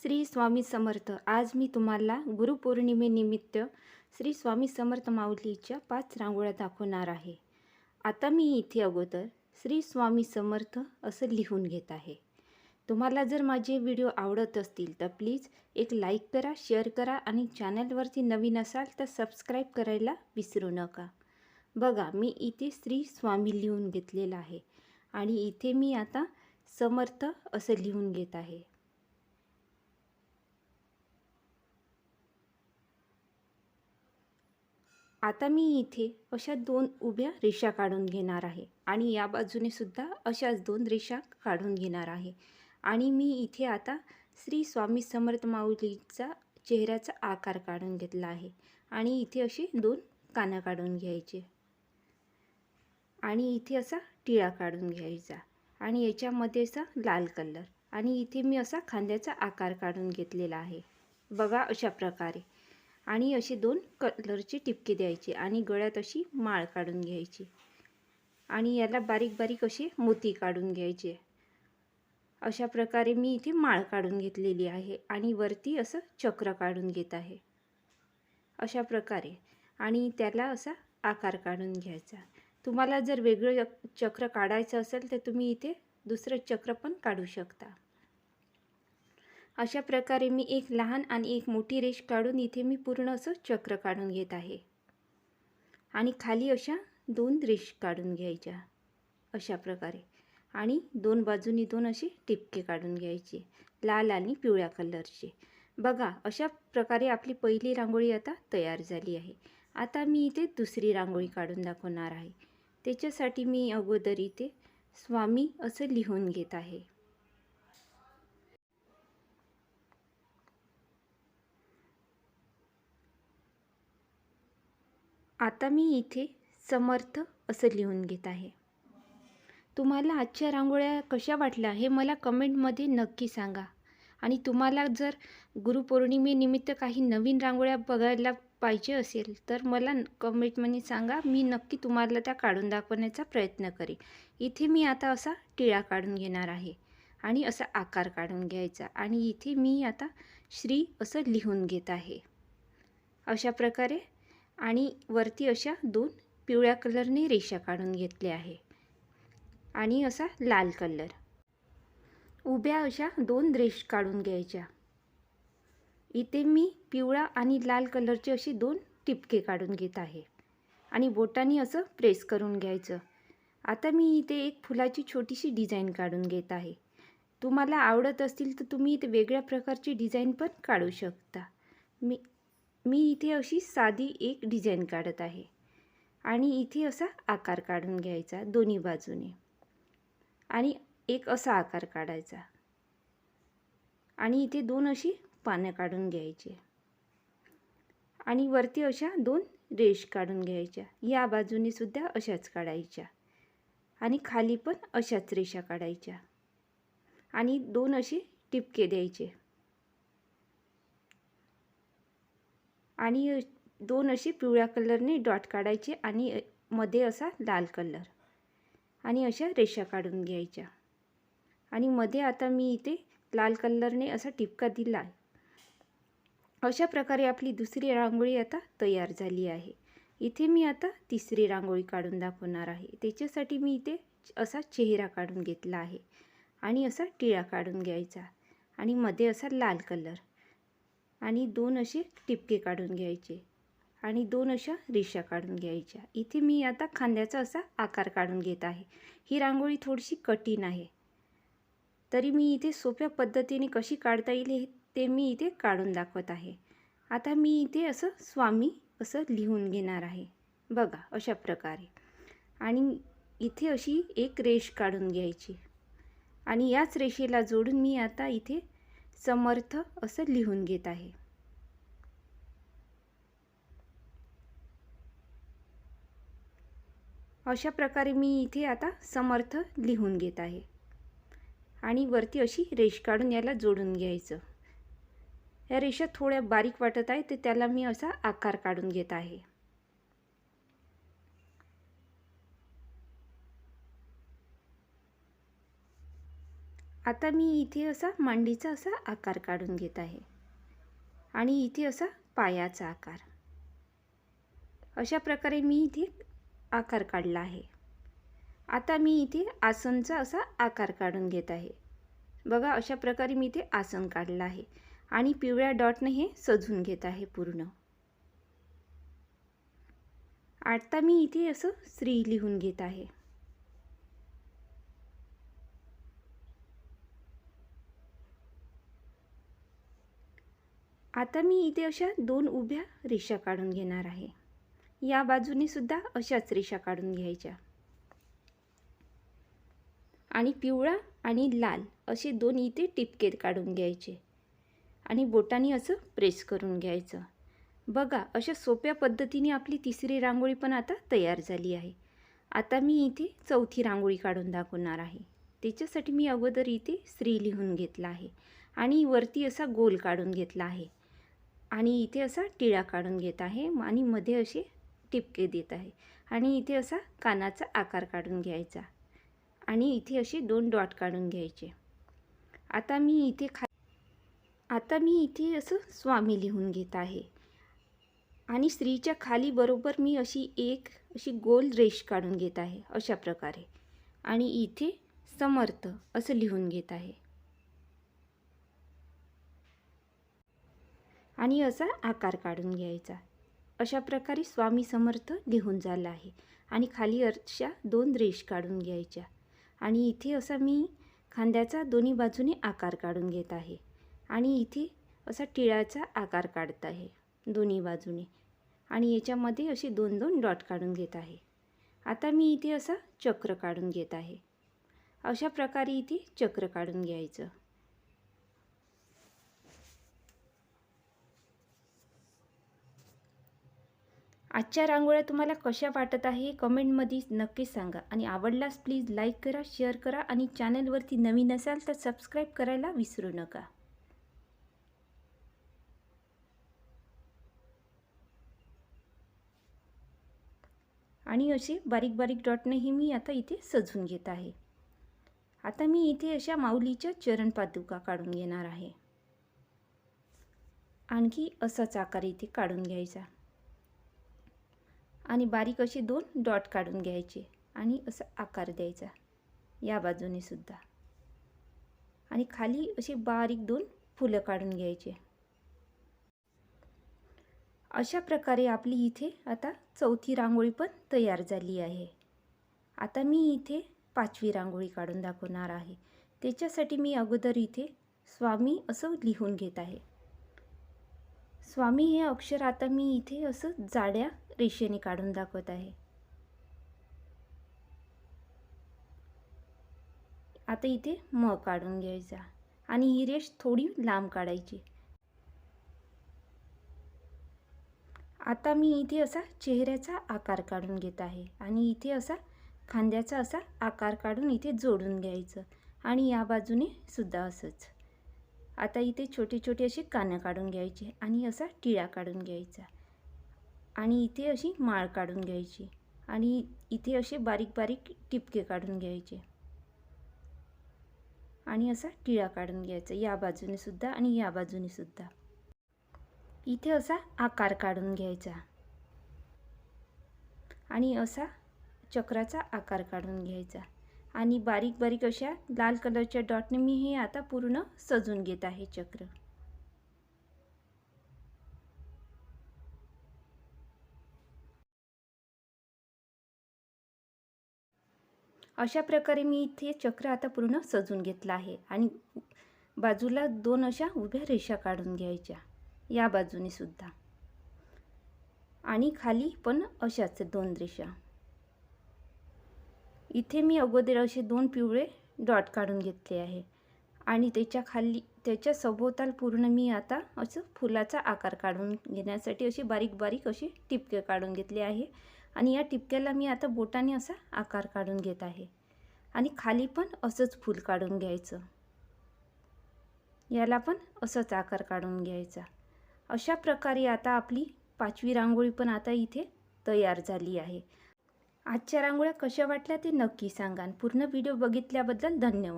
श्री स्वामी समर्थ. आज मी तुम्हाला गुरुपौर्णिमेनिमित्त श्री स्वामी समर्थ माऊलीच्या 5 रांगोळ्या दाखवणार आहे. आता मी इथे अगोदर श्री स्वामी समर्थ असं लिहून घेत आहे. तुम्हाला जर माझे व्हिडिओ आवडत असतील तर प्लीज एक लाईक करा, शेअर करा आणि चॅनलवरती नवीन असाल तर सबस्क्राईब करायला विसरू नका. बघा, मी इथे श्री स्वामी लिहून घेतलेलं आहे आणि इथे मी आता समर्थ असं लिहून घेत आहे. आता मी इथे अशा 2 उभ्या रेषा काढून घेणार आहे आणि या बाजूने सुद्धा अशाच 2 रेषा काढून घेणार आहे. आणि मी इथे आता श्री स्वामी समर्थ माऊलीचा चेहऱ्याचा आकार काढून घेतला आहे आणि इथे असे 2 कानं काढून घ्यायचे आणि इथे असा टिळा काढून घ्यायचा आणि याच्यामध्ये असा लाल कलर आणि इथे मी असा खांद्याचा आकार काढून घेतलेला आहे. बघा, अशा प्रकारे. आणि असे 2 कलरचे टिपके द्यायचे आणि गळ्यात अशी माळ काढून घ्यायची आणि याला बारीक बारीक असे मोती काढून घ्यायचे. अशा प्रकारे मी इथे माळ काढून घेतलेली आहे आणि वरती असं चक्र काढून घेत आहे अशा प्रकारे. आणि त्याला असा आकार काढून घ्यायचा. तुम्हाला जर वेगळं चक्र काढायचं असेल तर तुम्ही इथे दुसरं चक्र पण काढू शकता. अशा प्रकारे मी एक लहान आणि एक मोठी रेष काढून इथे मी पूर्ण असं चक्र काढून घेत आहे आणि खाली अशा 2 रेष काढून घ्यायच्या अशा प्रकारे आणि 2 बाजूनी 2 असे टिपके काढून घ्यायचे लाल आणि पिवळ्या कलरचे. बघा, अशा प्रकारे आपली पहिली रांगोळी आता तयार झाली आहे. आता मी इथे दुसरी रांगोळी काढून दाखवणार आहे. त्याच्यासाठी मी अगोदर इथे स्वामी असं लिहून घेत आहे. आता मी इथे समर्थ असं लिहून घेत आहे. तुम्हाला आजच्या रांगोळ्या कशा वाटल्या हे मला कमेंटमध्ये नक्की सांगा. आणि तुम्हाला जर गुरुपौर्णिमेनिमित्त काही नवीन रांगोळ्या बघायला पाहिजे असेल तर मला कमेंटमध्ये सांगा. मी नक्की तुम्हाला त्या काढून दाखवण्याचा प्रयत्न करेन. इथे मी आता असा टिळा काढून घेणार आहे आणि असा आकार काढून घ्यायचा आणि इथे मी आता श्री असं लिहून घेत आहे अशा प्रकारे. आणि वरती अशा 2 पिवळ्या कलरने रेषा काढून घेतल्या आहे आणि असा लाल कलर. उभ्या अशा 2 रेष काढून घ्यायच्या. इथे मी पिवळा आणि लाल कलरचे असे 2 टिपके काढून घेत आहे आणि बोटांनी असं प्रेस करून घ्यायचं. आता मी इथे एक फुलाची छोटीशी डिझाईन काढून घेत आहे. तुम्हाला आवडत असतील तर तुम्ही इथे वेगळ्या प्रकारची डिझाईन पण काढू शकता. मी इथे अशी साधी एक डिझाईन काढत आहे आणि इथे असा आकार काढून घ्यायचा दोन्ही बाजूने आणि एक असा आकार काढायचा आणि इथे 2 अशी पानं काढून घ्यायचे आणि वरती अशा 2 रेष काढून घ्यायच्या. या बाजूने सुद्धा अशाच काढायच्या आणि खाली पण अशाच रेषा काढायच्या आणि 2 असे टिपके द्यायचे आणि 2 असे पिवळ्या कलरने डॉट काढायचे आणि मध्ये असा लाल कलर आणि अशा रेषा काढून घ्यायच्या आणि मध्ये आता मी इथे लाल कलरने असा टिपका दिला आहे. अशा प्रकारे आपली दुसरी रांगोळी आता तयार झाली आहे. इथे मी आता तिसरी रांगोळी काढून दाखवणार आहे. त्याच्यासाठी मी इथे असा चेहरा काढून घेतला आहे आणि असा टिळा काढून घ्यायचा आणि मध्ये असा लाल कलर आणि 2 असे टिपके काढून घ्यायचे आणि 2 अशा रेषा काढून घ्यायच्या. इथे मी आता खांद्याचा असा आकार काढून घेत आहे. ही रांगोळी थोडीशी कठीण आहे, तरी मी इथे सोप्या पद्धतीने कशी काढता येईल ते मी इथे काढून दाखवत आहे. आता मी इथे असं स्वामी असं लिहून घेणार आहे. बघा, अशा प्रकारे. आणि इथे अशी एक रेष काढून घ्यायची आणि याच रेषेला जोडून मी आता इथे समर्थ असं लिहून घेत आहे. अशा प्रकारे मी इथे आता समर्थ लिहून घेत आहे आणि वरती अशी रेष काढून याला जोडून घ्यायचं. या रेषा थोड्या बारीक वाटत आहे तर त्याला मी असा आकार काढून घेत आहे. आता मी इथे असा मांडीचा असा आकार काढून घेत आहे आणि इथे असा पायाचा आकार, अशा प्रकारे मी इथे आकार काढला आहे। आता मी इथे आसनचा असा आकार काढून घेत आहे। बघा, अशा प्रकारे मी इथे आसन काढलं आहे आणि पिवळ्या डॉटने हे सजवून घेत आहे पूर्ण। आता मी इथे असं श्री लिहून घेत आहे। आता मी इथे अशा 2 उभ्या रेषा काढून घेणार आहे। या बाजूने सुद्धा अशाच रेषा काढून घ्यायच्या आणि पिवळा आणि लाल असे 2 इथे टिपके काढून घ्यायचे आणि बोटांनी असं प्रेस करून घ्यायचं। बघा, अशा सोप्या पद्धतीने आपली तिसरी रांगोळी पण आता तयार झाली आहे। आता मी इथे चौथी रांगोळी काढून दाखवणार आहे। त्याच्यासाठी मी अगोदर इथे श्री लिहून घेतला आहे आणि वरती असा गोल काढून घेतला आहे आणि इथे असा टिळा काढून घेत आहे आणि मध्ये असे टिपके देत आहे आणि इथे असा कानाचा आकार काढून घ्यायचा आणि इथे असे 2 डॉट काढून घ्यायचे। आता मी इथे असं स्वामी लिहून घेत आहे आणि स्त्रीच्या खाली बरोबर मी अशी गोल रेष काढून घेत आहे अशा प्रकारे आणि इथे समर्थ असं लिहून घेत आहे आणि असा आकार काढून घ्यायचा। अशा प्रकारे स्वामी समर्थ लिहून झाला आहे आणि खाली अशा 2 रेष काढून घ्यायच्या आणि इथे असा मी खांद्याचा दोन्ही बाजूने आकार काढून घेत आहे आणि इथे असा टिळाचा आकार काढत आहे दोन्ही बाजूने आणि याच्यामध्ये असे 2-2 डॉट काढून घेत आहे। आता मी इथे असा चक्र काढून घेत आहे। अशा प्रकारे इथे चक्र काढून घ्यायचं। आजच्या रांगोळ्या तुम्हाला कशा वाटत आहे कमेंटमध्ये नक्की सांगा आणि आवडल्यास प्लीज लाईक करा, शेअर करा आणि चॅनलवरती नवीन असाल तर सबस्क्राईब करायला विसरू नका। आणि असे बारीक बारीक डॉटनेही मी आता इथे सजवून घेत आहे। आता मी इथे अशा माऊलीच्या चरण पादुका काढून घेणार आहे। आणखी असाच आकार इथे काढून घ्यायचा आणि बारीक असे 2 डॉट काढून घ्यायचे आणि असा आकार द्यायचा या बाजूने सुद्धा आणि खाली असे बारीक 2 फुलं काढून घ्यायचे। अशा प्रकारे आपली इथे आता चौथी रांगोळी पण तयार झाली आहे। आता मी इथे 5वी रांगोळी काढून दाखवणार आहे। त्याच्यासाठी मी अगोदर इथे स्वामी असं लिहून घेत आहे। स्वामी हे अक्षर आता मी इथे असं जाड्या रेषेने काढून दाखवत आहे। आता इथे म काढून घ्यायचा आणि ही रेष थोडी लांब काढायची। आता मी इथे असा चेहऱ्याचा आकार काढून घेत आहे आणि इथे असा खांद्याचा असा आकार काढून इथे जोडून घ्यायचं आणि या बाजूने सुद्धा असंच। आता इथे छोटे छोटे असे कान काढून घ्यायचे आणि असा टिळा काढून घ्यायचा आणि इथे अशी माळ काढून घ्यायची आणि इथे असे बारीक बारीक टिपके काढून घ्यायचे आणि असा टिळा काढून घ्यायचा या बाजूने सुद्धा आणि या बाजूने सुद्धा। इथे असा आकार काढून घ्यायचा आणि असा चक्राचा आकार काढून घ्यायचा आणि बारीक बारीक अशा लाल कलरच्या डॉटने मी हे आता पूर्ण सजवून घेत आहे चक्र। अशा प्रकारे मी इथे चक्र आता पूर्ण सजवून घेतलं आहे आणि बाजूला 2 अशा उभ्या रेषा काढून घ्यायच्या या बाजूने सुद्धा आणि खाली पण अशाच 2 रेषा। इथे मी अगोदर असे 2 पिवळे डॉट काढून घेतले आहे आणि त्याच्या सभोवताल पूर्ण मी आता असं फुलाचा आकार काढून घेण्यासाठी असे बारीक बारीक असे टिपके काढून घेतले आहे आणि या टिपक्याला मी आता बोटाने असा आकार काढून घेत आहे आणि खाली पण असंच फूल काढून घ्यायचं। याला पण असंच आकार काढून घ्यायचा। अशा प्रकारे आता आपली 5वी रांगोळी पण आता इथे तयार झाली आहे। आजच्या रांगोळ्या कशा वाटल्या ते नक्की सांगा। पूर्ण व्हिडिओ बघितल्याबद्दल धन्यवाद।